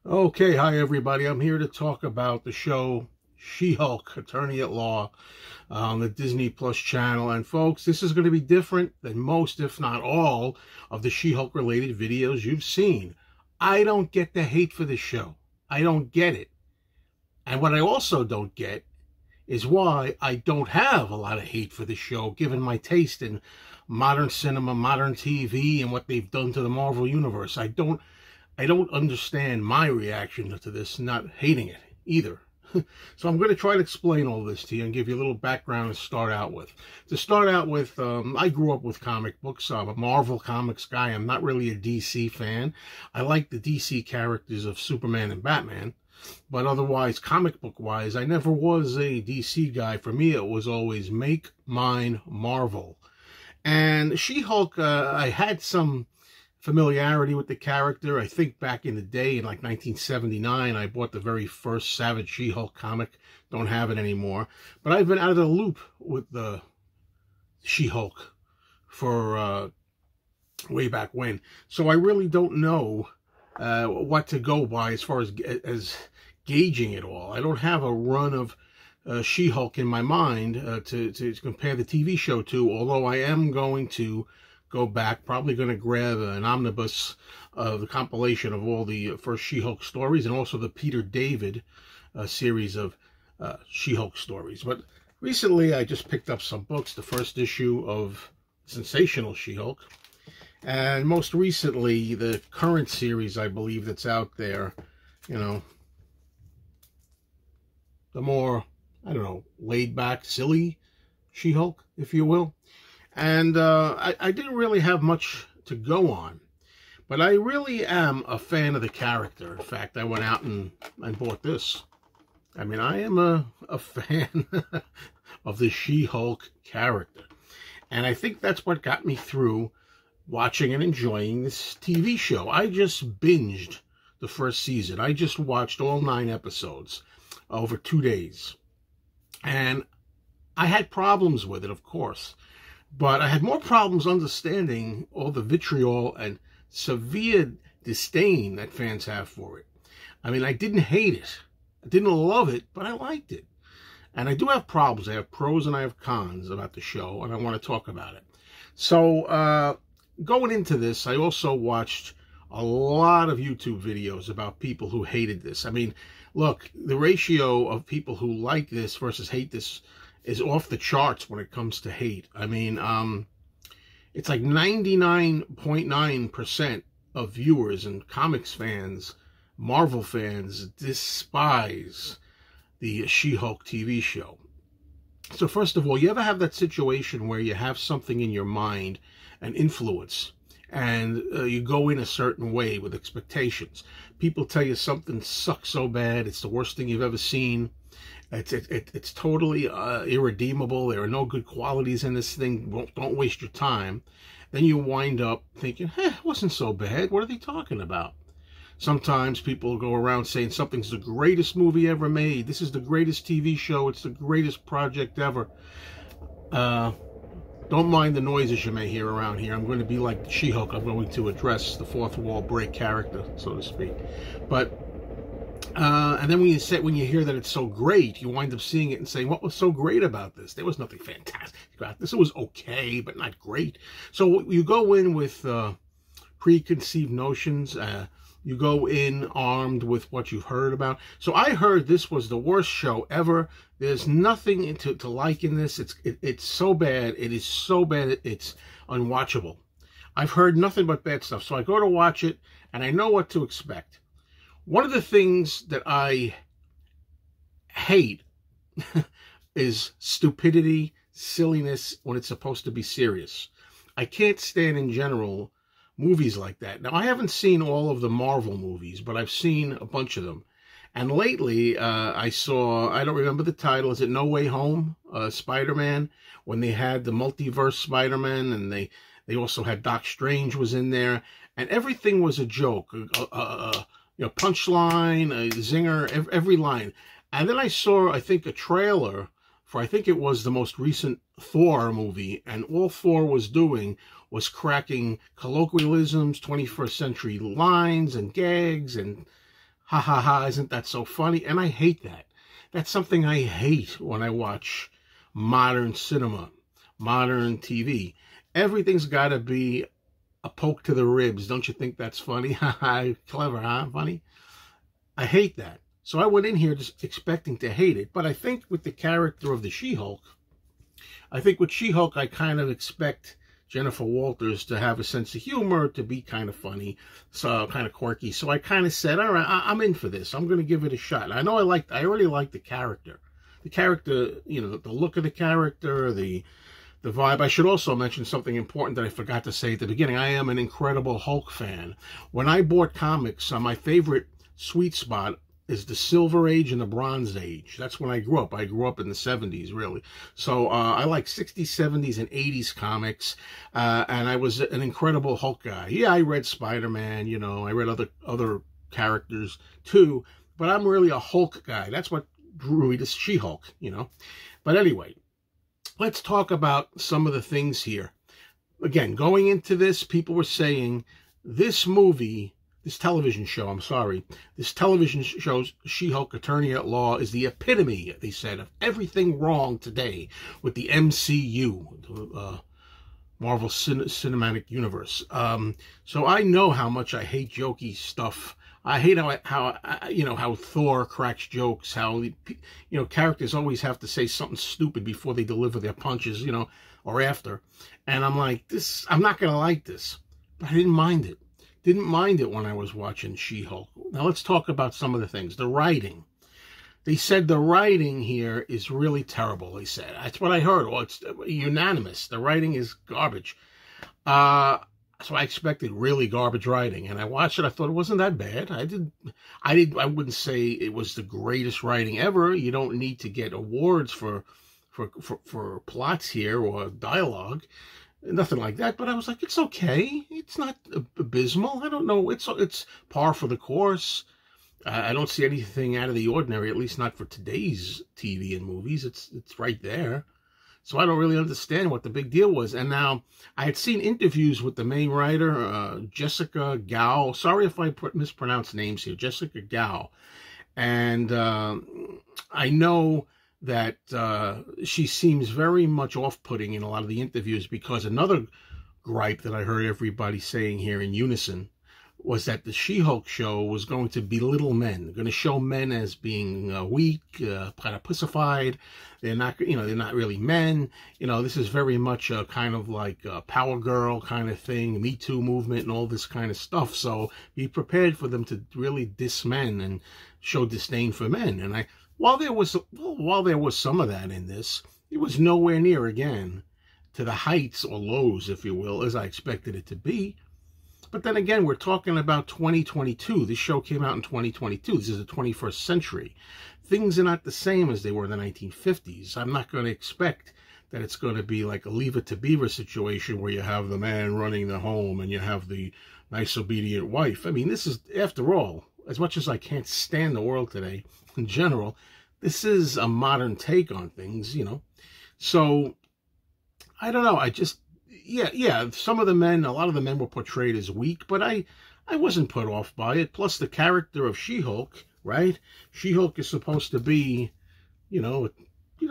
Okay, hi everybody. I'm here to talk about the show She-Hulk, Attorney at Law on the Disney Plus channel. And folks, this is going to be different than most, if not all, of the She-Hulk related videos you've seen. I don't get the hate for this show. I don't get it. And what I also don't get is why I don't have a lot of hate for this show, given my taste in modern cinema, modern TV, and what they've done to the Marvel Universe. I don't understand my reaction to this, not hating it either. So I'm going to try to explain all this to you and give you a little background to start out with. I grew up with comic books. I'm a Marvel Comics guy. I'm not really a DC fan. I like the DC characters of Superman and Batman. But otherwise, comic book-wise, I never was a DC guy. For me, it was always make mine Marvel. And She-Hulk, I had some familiarity with the character. I think back in the day, in like 1979, I bought the very first Savage She-Hulk comic. Don't have it anymore. But I've been out of the loop with the She-Hulk for way back when. So I really don't know what to go by as far as gauging it all. I don't have a run of She-Hulk in my mind to compare the TV show to, although I am going to go back, probably going to grab an omnibus of the compilation of all the first She-Hulk stories and also the Peter David series of She-Hulk stories. But recently I just picked up some books, the first issue of Sensational She-Hulk, and most recently the current series, I believe, that's out there, you know, the more, I don't know, laid-back, silly She-Hulk, if you will. And I didn't really have much to go on, but I really am a fan of the character. In fact, I went out and bought this. I mean, I am a fan of the She-Hulk character. And I think that's what got me through watching and enjoying this TV show. I just binged the first season. I just watched all 9 episodes over 2 days. And I had problems with it, of course. But I had more problems understanding all the vitriol and severe disdain that fans have for it. I mean, I didn't hate it. I didn't love it, but I liked it. And I do have problems. I have pros and I have cons about the show, and I want to talk about it. So, going into this, I also watched a lot of YouTube videos about people who hated this. I mean, look, the ratio of people who like this versus hate this is off the charts when it comes to hate. I mean, it's like 99.9% of viewers and comics fans, Marvel fans, despise the She-Hulk TV show. So first of all, you ever have that situation where you have something in your mind, an influence, and you go in a certain way with expectations? People tell you something sucks so bad, it's the worst thing you've ever seen. It's totally irredeemable. There are no good qualities in this thing. Don't waste your time. Then you wind up thinking, it wasn't so bad. What are they talking about? Sometimes people go around saying something's the greatest movie ever made. This is the greatest TV show. It's the greatest project ever. Don't mind the noises you may hear around here. I'm going to be like She-Hulk. I'm going to address the fourth wall break character, so to speak. But and then when you hear that it's so great, you wind up seeing it and saying, what was so great about this? There was nothing fantastic about this. It was okay, but not great. So you go in with preconceived notions. You go in armed with what you've heard about. So I heard this was the worst show ever. There's nothing to like in this. It's so bad. It is so bad. It's unwatchable. I've heard nothing but bad stuff. So I go to watch it, and I know what to expect. One of the things that I hate is stupidity, silliness when it's supposed to be serious. I can't stand in general movies like that. Now, I haven't seen all of the Marvel movies, but I've seen a bunch of them. And lately, I saw, I don't remember the title, is it No Way Home? Spider-Man, when they had the multiverse Spider-Man, and they also had Doc Strange was in there, and everything was a joke. Punchline, a zinger, every line. And then I saw, I think, a trailer for, I think it was the most recent Thor movie, and all Thor was doing was cracking colloquialisms, 21st century lines and gags, and Ha ha ha, isn't that so funny? And I hate that. That's something I hate when I watch modern cinema, modern TV. Everything's got to be a poke to the ribs. Don't you think that's funny? Ha ha, clever, huh? Funny? I hate that. So I went in here just expecting to hate it. But I think with the character of the She-Hulk, I think with She-Hulk, I kind of expect Jennifer Walters to have a sense of humor, to be kind of funny, so kind of quirky. So I kind of said, all right, I'm in for this. I'm going to give it a shot. I know I already liked the character. The character, you know, the look of the character, the vibe. I should also mention something important that I forgot to say at the beginning. I am an Incredible Hulk fan. When I bought comics, my favorite sweet spot is the Silver Age and the Bronze Age. That's when I grew up. I grew up in the 70s, really. So I like 60s, 70s, and 80s comics. And I was an Incredible Hulk guy. Yeah, I read Spider-Man, you know. I read other characters, too. But I'm really a Hulk guy. That's what drew me to She-Hulk, you know. But anyway, let's talk about some of the things here. Again, going into this, people were saying this television show, this television show's She-Hulk Attorney at Law is the epitome, they said, of everything wrong today with the MCU, the Marvel Cinematic Universe. So I know how much I hate jokey stuff. I hate how Thor cracks jokes, how, you know, characters always have to say something stupid before they deliver their punches, you know, or after. And I'm like, I'm not going to like this. But I didn't mind it. Didn't mind it when I was watching She-Hulk. Now let's talk about some of the things. The writing. They said the writing here is really terrible, they said. That's what I heard. Well, it's unanimous. The writing is garbage. So I expected really garbage writing. And I watched it. I thought it wasn't that bad. I wouldn't say it was the greatest writing ever. You don't need to get awards for plots here or dialogue. Nothing like that, but I was like, it's okay. It's not abysmal. I don't know. It's par for the course. I don't see anything out of the ordinary, at least not for today's TV and movies. It's right there. So I don't really understand what the big deal was. And now, I had seen interviews with the main writer, Jessica Gao. Sorry if I mispronounce names here. Jessica Gao. And I know that she seems very much off-putting in a lot of the interviews, because another gripe that I heard everybody saying here in unison was that the She-Hulk show was going to belittle men, going to show men as being weak, kind of pussified. They're not, you know, they're not really men. You know, this is very much a kind of like a Power Girl kind of thing, Me Too movement and all this kind of stuff. So be prepared for them to really diss men and show disdain for men. And while there was some of that in this, it was nowhere near, again, to the heights or lows, if you will, as I expected it to be. But then again, we're talking about 2022. This show came out in 2022. This is the 21st century. Things are not the same as they were in the 1950s. I'm not going to expect that it's going to be like a Leave It to Beaver situation where you have the man running the home and you have the nice, obedient wife. I mean, this is, after all, as much as I can't stand the world today in general, this is a modern take on things, you know. So, I don't know. Yeah, some of the men, a lot of the men were portrayed as weak, but I wasn't put off by it. Plus, the character of She-Hulk, right? She-Hulk is supposed to be, you know,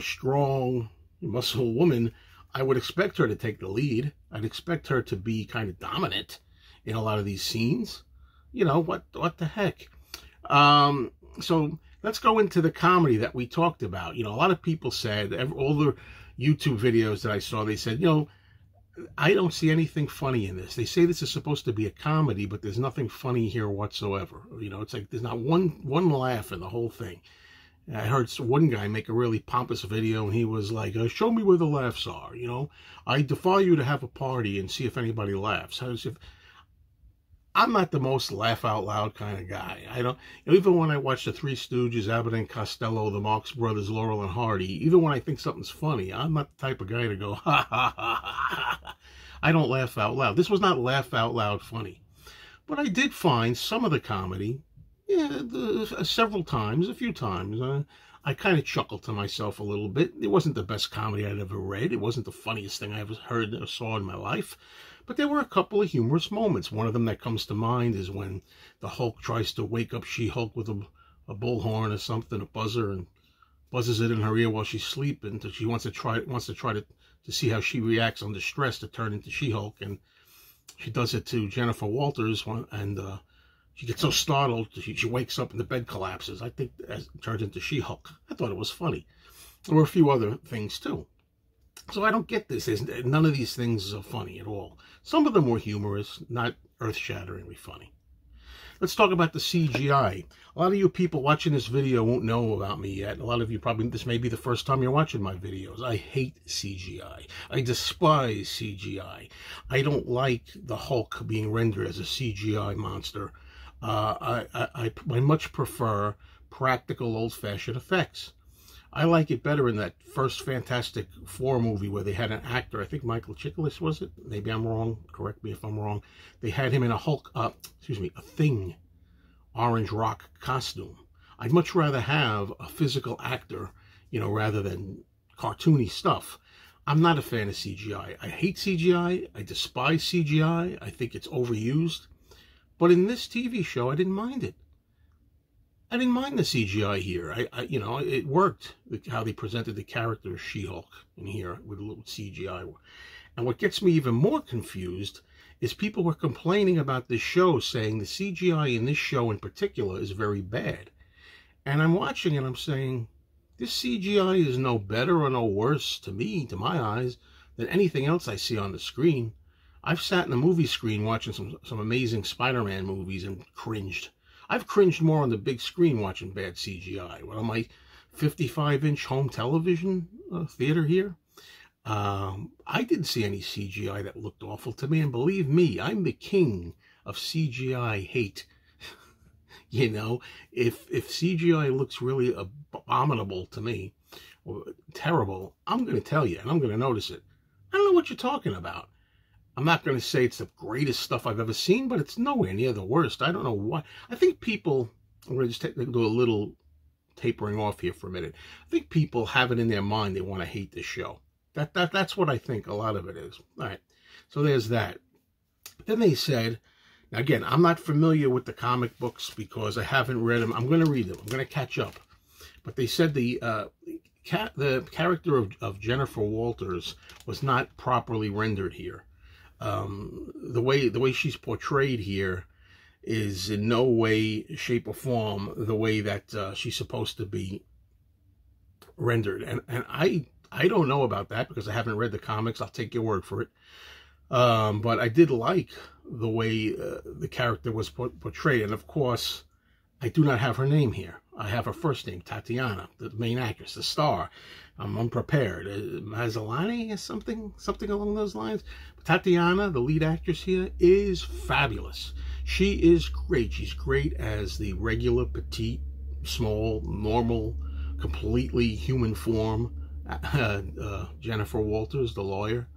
strong, muscle woman. I would expect her to take the lead. I'd expect her to be kind of dominant in a lot of these scenes. You know, what the heck? So let's go into the comedy that we talked about. You know, a lot of people said, all the YouTube videos that I saw, they said, you know, I don't see anything funny in this. They say this is supposed to be a comedy, but there's nothing funny here whatsoever. You know, it's like there's not one laugh in the whole thing. And I heard one guy make a really pompous video, and he was like, show me where the laughs are, you know. I defy you to have a party and see if anybody laughs. I'm not the most laugh out loud kind of guy. I don't, even when I watch the Three Stooges, Abbott and Costello, the Marx Brothers, Laurel and Hardy, even when I think something's funny, I'm not the type of guy to go, ha, ha, ha, ha, ha. I don't laugh out loud. This was not laugh out loud funny. But I did find some of the comedy, several times, a few times, I kind of chuckled to myself a little bit. It wasn't the best comedy I'd ever read. It wasn't the funniest thing I ever heard or saw in my life. But there were a couple of humorous moments. One of them that comes to mind is when the Hulk tries to wake up She-Hulk with a bullhorn or something, a buzzer, and buzzes it in her ear while she's sleeping. So she wants to try to see how she reacts under stress to turn into She-Hulk, and she does it to Jennifer Walters, and she gets so startled she wakes up and the bed collapses. I think it turns into She-Hulk. I thought it was funny. There were a few other things too. So I don't get this. None of these things are funny at all. Some of them were humorous, not earth-shatteringly funny. Let's talk about the CGI. A lot of you people watching this video won't know about me yet. A lot of you probably, this may be the first time you're watching my videos. I hate CGI. I despise CGI. I don't like the Hulk being rendered as a CGI monster. I much prefer practical old-fashioned effects. I like it better in that first Fantastic Four movie where they had an actor, I think Michael Chiklis was it? Maybe I'm wrong. Correct me if I'm wrong. They had him in a Thing, orange rock costume. I'd much rather have a physical actor, rather than cartoony stuff. I'm not a fan of CGI. I hate CGI. I despise CGI. I think it's overused. But in this TV show, I didn't mind it. I didn't mind the CGI here. It worked, how they presented the character of She-Hulk in here with a little CGI. And what gets me even more confused is people were complaining about this show, saying the CGI in this show in particular is very bad. And I'm watching and I'm saying, this CGI is no better or no worse to me, to my eyes, than anything else I see on the screen. I've sat in a movie screen watching some amazing Spider-Man movies and cringed. I've cringed more on the big screen watching bad CGI. Well, on my 55-inch home television theater here, I didn't see any CGI that looked awful to me. And believe me, I'm the king of CGI hate. If CGI looks really abominable to me, or terrible, I'm going to tell you, and I'm going to notice it. I don't know what you're talking about. I'm not going to say it's the greatest stuff I've ever seen, but it's nowhere near the worst. I don't know why. I think people, I'm going to just do a little tapering off here for a minute. I think people have it in their mind they want to hate this show. That's what I think a lot of it is. All right, so there's that. Then they said, now again, I'm not familiar with the comic books because I haven't read them. I'm going to read them. I'm going to catch up. But they said the character of Jennifer Walters was not properly rendered here. The way she's portrayed here is in no way, shape, or form the way that she's supposed to be rendered. And I don't know about that because I haven't read the comics. I'll take your word for it. But I did like the way the character was portrayed. And of course, I do not have her name here. I have her first name, Tatiana, the main actress, the star. I'm unprepared. Mazzolani or something along those lines. But Tatiana, the lead actress here, is fabulous. She is great. She's great as the regular, petite, small, normal, completely human form Jennifer Walters, the lawyer.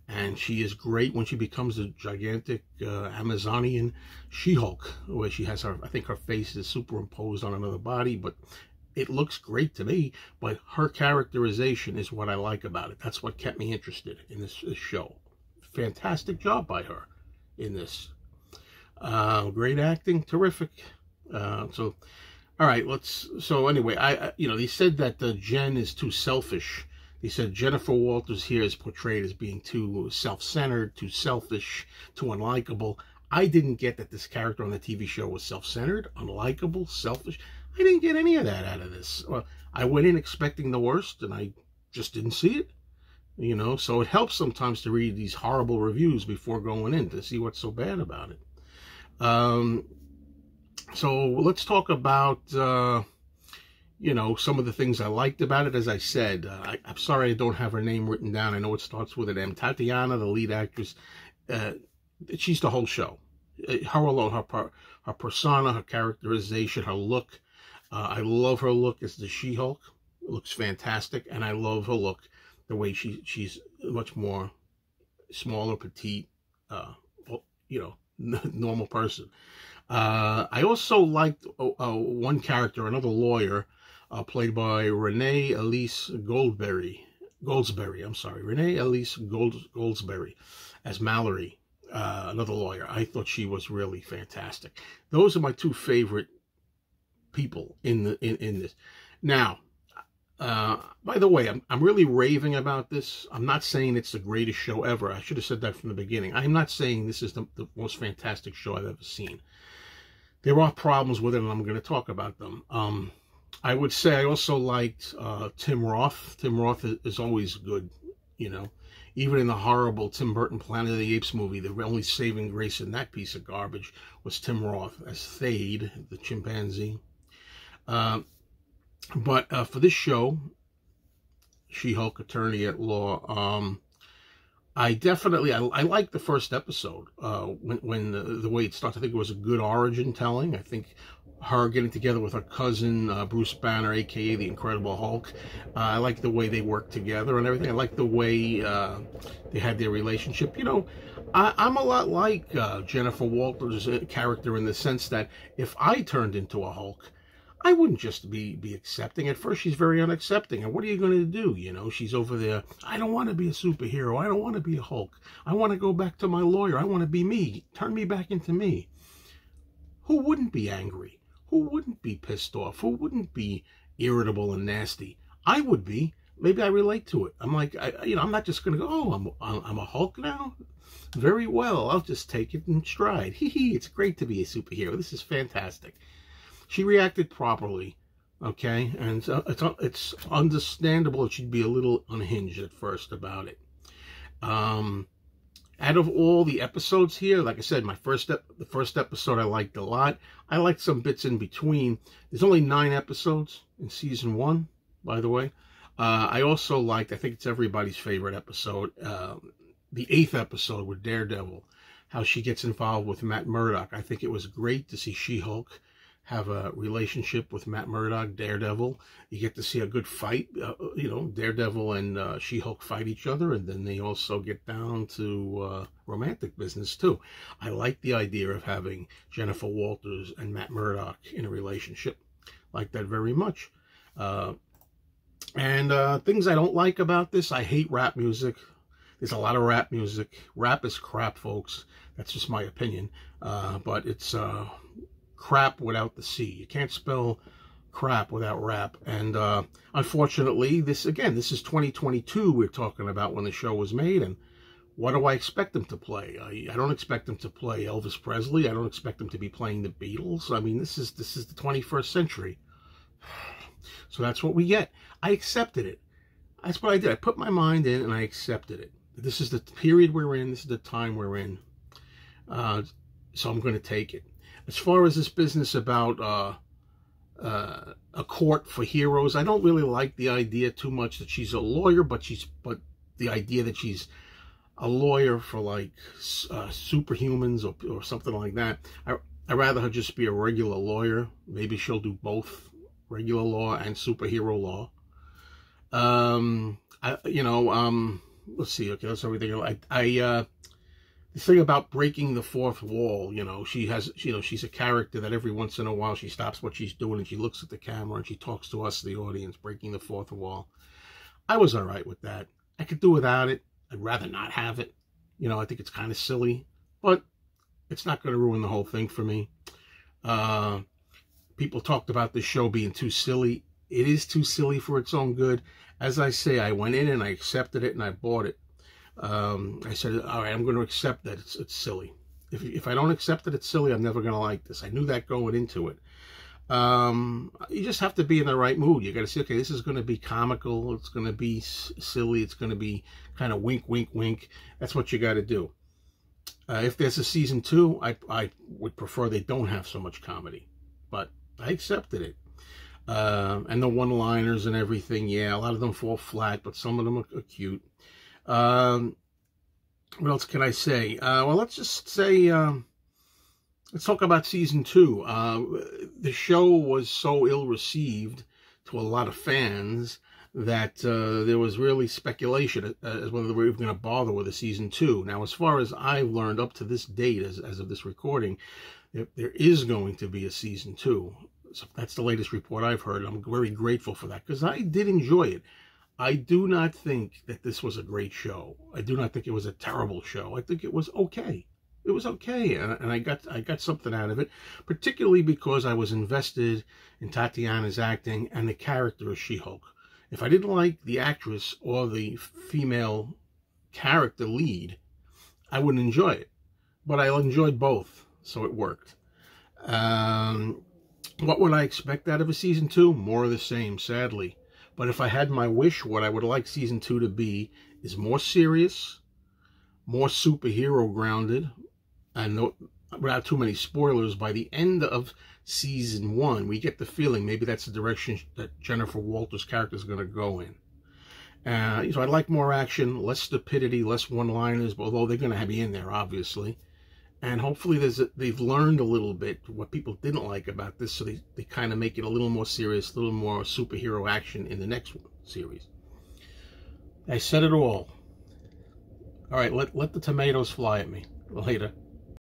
And she is great when she becomes a gigantic Amazonian She-Hulk, where she has I think her face is superimposed on another body, but it looks great to me. But her characterization is what I like about it. That's what kept me interested in this show. Fantastic job by her in this. Great acting, terrific. All right, so anyway, they said that Jen is too selfish. They said Jennifer Walters here is portrayed as being too self-centered, too selfish, too unlikable. I didn't get that this character on the TV show was self-centered, unlikable, selfish. I didn't get any of that out of this. Well, I went in expecting the worst, and I just didn't see it. So it helps sometimes to read these horrible reviews before going in to see what's so bad about it. So let's talk about some of the things I liked about it. As I said, I'm sorry I don't have her name written down. I know it starts with an M. Tatiana, the lead actress, she's the whole show. Her alone, her persona, her characterization, her look. I love her look as the She-Hulk. It looks fantastic. And I love her look, the way she's much more smaller, petite, normal person. I also liked one character, another lawyer, played by Renee Elise Goldsberry. Renee Elise Goldsberry as Mallory. another lawyer. I thought she was really fantastic. Those are my two favorite people in this. Now, by the way, I'm really raving about this. I'm not saying it's the greatest show ever. I should have said that from the beginning. I'm not saying this is the most fantastic show I've ever seen. There are problems with it, and I'm going to talk about them. I would say I also liked Tim Roth. Tim Roth is always good, you know. Even in the horrible Tim Burton Planet of the Apes movie, the only saving grace in that piece of garbage was Tim Roth as Thade, the chimpanzee. But for this show, She-Hulk Attorney at Law, I definitely, I like the first episode, when the way it starts. I think it was a good origin telling. I think her getting together with her cousin, Bruce Banner, a.k.a. the Incredible Hulk. I like the way they worked together and everything. I like the way they had their relationship. You know, I'm a lot like Jennifer Walters' character in the sense that if I turned into a Hulk, I wouldn't just be accepting. At first, she's very unaccepting. And what are you going to do? You know, she's over there. I don't want to be a superhero. I don't want to be a Hulk. I want to go back to my lawyer. I want to be me. Turn me back into me. Who wouldn't be angry? Who wouldn't be pissed off? Who wouldn't be irritable and nasty? I would be. Maybe I relate to it. I'm like, I'm not just going to go, oh, I'm a Hulk now? Very well. I'll just take it in stride. Hee hee, it's great to be a superhero. This is fantastic. She reacted properly, okay? And it's understandable that she'd be a little unhinged at first about it. Out of all the episodes here, like I said, the first episode I liked a lot. I liked some bits in between. There's only 9 episodes in season 1, by the way. I also liked, I think it's everybody's favorite episode, the 8th episode with Daredevil, how she gets involved with Matt Murdock. I think it was great to see She-Hulk have a relationship with Matt Murdock, Daredevil. You get to see a good fight. Daredevil and She-Hulk fight each other, and then they also get down to romantic business, too. I like the idea of having Jennifer Walters and Matt Murdock in a relationship. Like that very much. And things I don't like about this, I hate rap music. There's a lot of rap music. Rap is crap, folks. That's just my opinion. But it's crap without the C. You can't spell crap without rap. And unfortunately, this is 2022 we're talking about when the show was made. And what do I expect them to play? I don't expect them to play Elvis Presley. I don't expect them to be playing the Beatles. I mean, this is the 21st century. So that's what we get. I accepted it. That's what I did. I put my mind in and I accepted it. This is the period we're in. This is the time we're in. So I'm going to take it. As far as this business about a court for heroes, I don't really like the idea too much that she's a lawyer, but the idea that she's a lawyer for like superhumans or something like that. I'd rather her just be a regular lawyer. Maybe she'll do both regular law and superhero law. Let's see. Okay, that's everything. The thing about breaking the fourth wall, she's a character that every once in a while she stops what she's doing and she looks at the camera and she talks to us, the audience, breaking the fourth wall. I was all right with that. I could do without it. I'd rather not have it. I think it's kind of silly, but it's not going to ruin the whole thing for me. People talked about this show being too silly. It is too silly for its own good. As I say, I went in and I accepted it and I bought it. I said, all right, I'm going to accept that it's silly. If I don't accept that it's silly, I'm never going to like this. I knew that going into it. You just have to be in the right mood. You got to say, okay, this is going to be comical. It's going to be silly. It's going to be kind of wink, wink, wink. That's what you got to do. If there's a season 2, I would prefer they don't have so much comedy. But I accepted it. And the one-liners and everything, yeah, a lot of them fall flat, but some of them are cute. What else can I say? Well, let's just say, let's talk about season 2. The show was so ill-received to a lot of fans that there was really speculation as whether they were even going to bother with a season 2. Now, as far as I've learned up to this date, as of this recording, there is going to be a season 2. So that's the latest report I've heard. I'm very grateful for that because I did enjoy it. I do not think that this was a great show. I do not think it was a terrible show. I think it was okay. it was okay, and I got something out of it, particularly because I was invested in Tatiana's acting and the character of She-Hulk. If I didn't like the actress or the female character lead, I wouldn't enjoy it. But I enjoyed both, so it worked. What would I expect out of a season 2? More of the same, sadly. But if I had my wish, what I would like season 2 to be is more serious, more superhero grounded, and no, without too many spoilers. By the end of season 1, we get the feeling maybe that's the direction that Jennifer Walters' character is going to go in. So I'd like more action, less stupidity, less one-liners, although they're going to be in there, obviously. And hopefully they've learned a little bit what people didn't like about this, so they kind of make it a little more serious, a little more superhero action in the next series. I said it all. All right, let the tomatoes fly at me. Later.